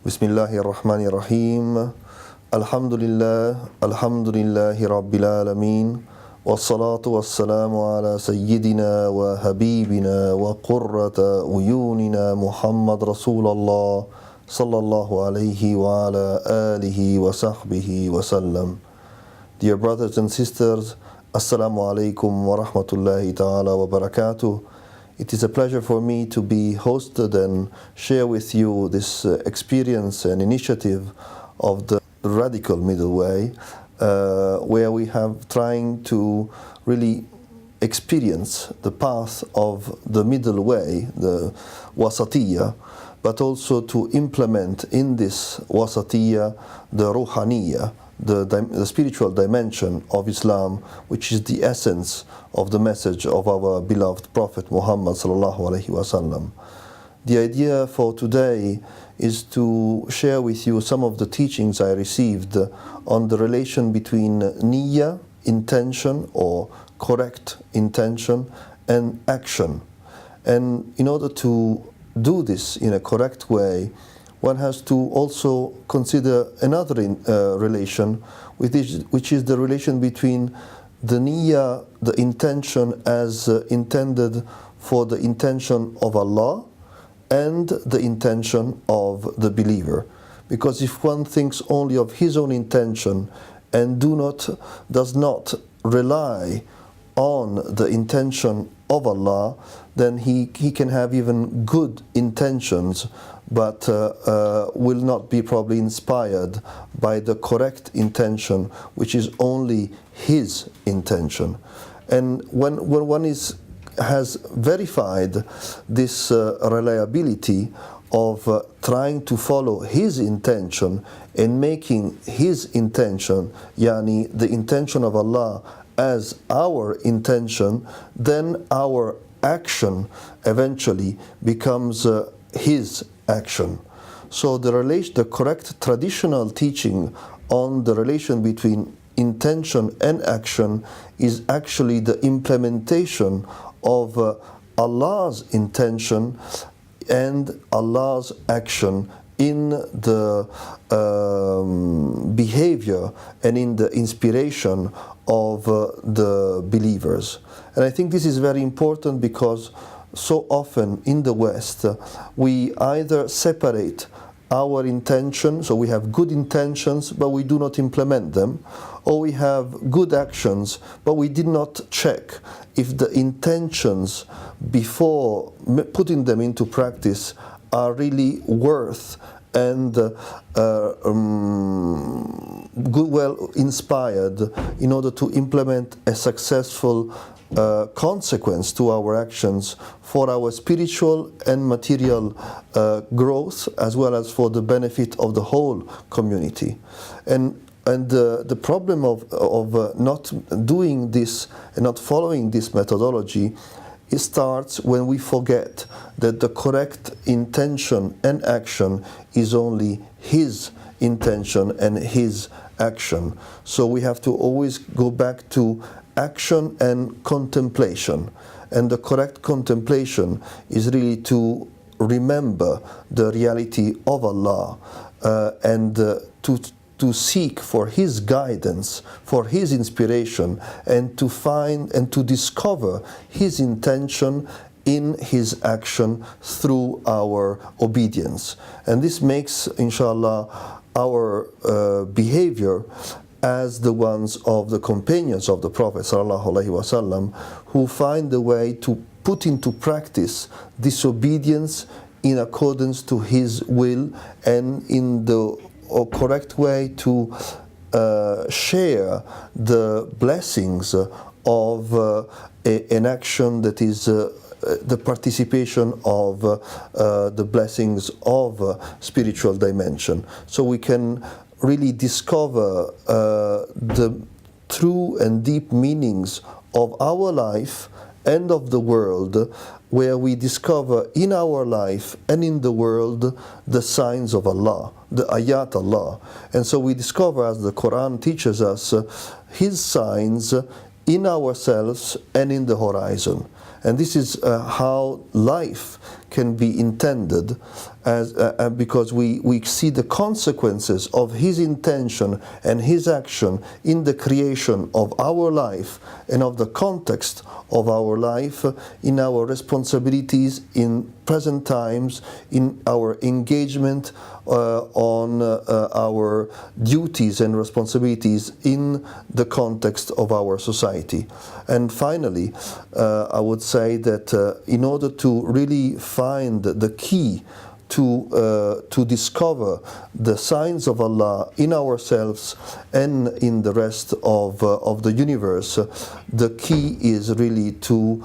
Bismillahir Rahmanir Rahim. Alhamdulillahi Rabbil Alameen. Wassalatu wassalamu ala Sayyidina wa Habibina wa Qurrata uyunina Muhammad Rasulallah sallallahu alayhi wa ala alihi wa sahbihi wa sallam. Dear brothers and sisters, Assalamu alaikum wa rahmatullahi ta'ala wa barakatuh. It is a pleasure for me to be hosted and share with you this experience and initiative of the radical middle way, where we have trying to really experience the path of the middle way, the wasatiyya, but also to implement in this wasatiyya the ruhaniyya, the spiritual dimension of Islam, which is the essence of the message of our beloved Prophet Muhammad sallallahu alaihi wasallam. The idea for today is to share with you some of the teachings I received on the relation between niyyah, intention or correct intention, and action. And in order to do this in a correct way, one has to also consider another relation, which is the relation between the niyyah, the intention as intended for the intention of Allah, and the intention of the believer. Because if one thinks only of his own intention and does not rely on the intention of Allah, then he can have even good intentions, but will not be probably inspired by the correct intention, which is only his intention. And when one has verified this reliability of trying to follow his intention and making his intention, yani the intention of Allah, as our intention, then our action eventually becomes his action. So the correct traditional teaching on the relation between intention and action is actually the implementation of Allah's intention and Allah's action in the behavior and in the inspiration of the believers. And I think this is very important because so often in the West we either separate our intention, so we have good intentions but we do not implement them, or we have good actions but we did not check if the intentions before putting them into practice are really worth and well inspired in order to implement a successful consequence to our actions for our spiritual and material growth, as well as for the benefit of the whole community. And the problem of not doing this and not following this methodology, it starts when we forget that the correct intention and action is only his intention and his action. So we have to always go back to action and contemplation. And the correct contemplation is really to remember the reality of Allah and to seek for his guidance, for his inspiration, and to find and to discover his intention in his action through our obedience. And this makes, inshallah, our behavior as the ones of the companions of the Prophet ﷺ, who find the way to put into practice disobedience in accordance to his will and in the correct way to share the blessings of an action that is the participation of the blessings of spiritual dimension. So we can really discover the true and deep meanings of our life and of the world, where we discover in our life and in the world the signs of Allah, the ayat Allah. And so we discover, as the Quran teaches us, his signs in ourselves and in the horizon. And this is how life can be intended, as because we see the consequences of His intention and His action in the creation of our life and of the context of our life, in our responsibilities in present times, in our engagement on our duties and responsibilities in the context of our society. And finally, I would say that in order to really find the key to discover the signs of Allah in ourselves and in the rest of the universe, the key is really to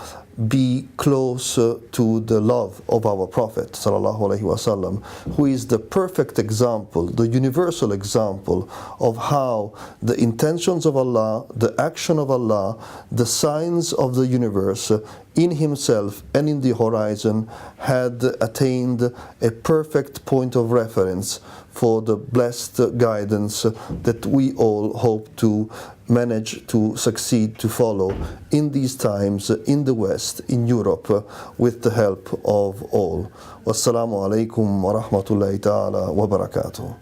be close to the love of our Prophet sallallahu alaihi wasallam, who is the perfect example, the universal example of how the intentions of Allah, the action of Allah, the signs of the universe in Himself and in the horizon had attained a perfect point of reference for the blessed guidance that we all hope to manage to succeed to follow in these times in the West, in Europe, with the help of all. Wassalamu alaikum wa rahmatullahi ta'ala wa barakatuh.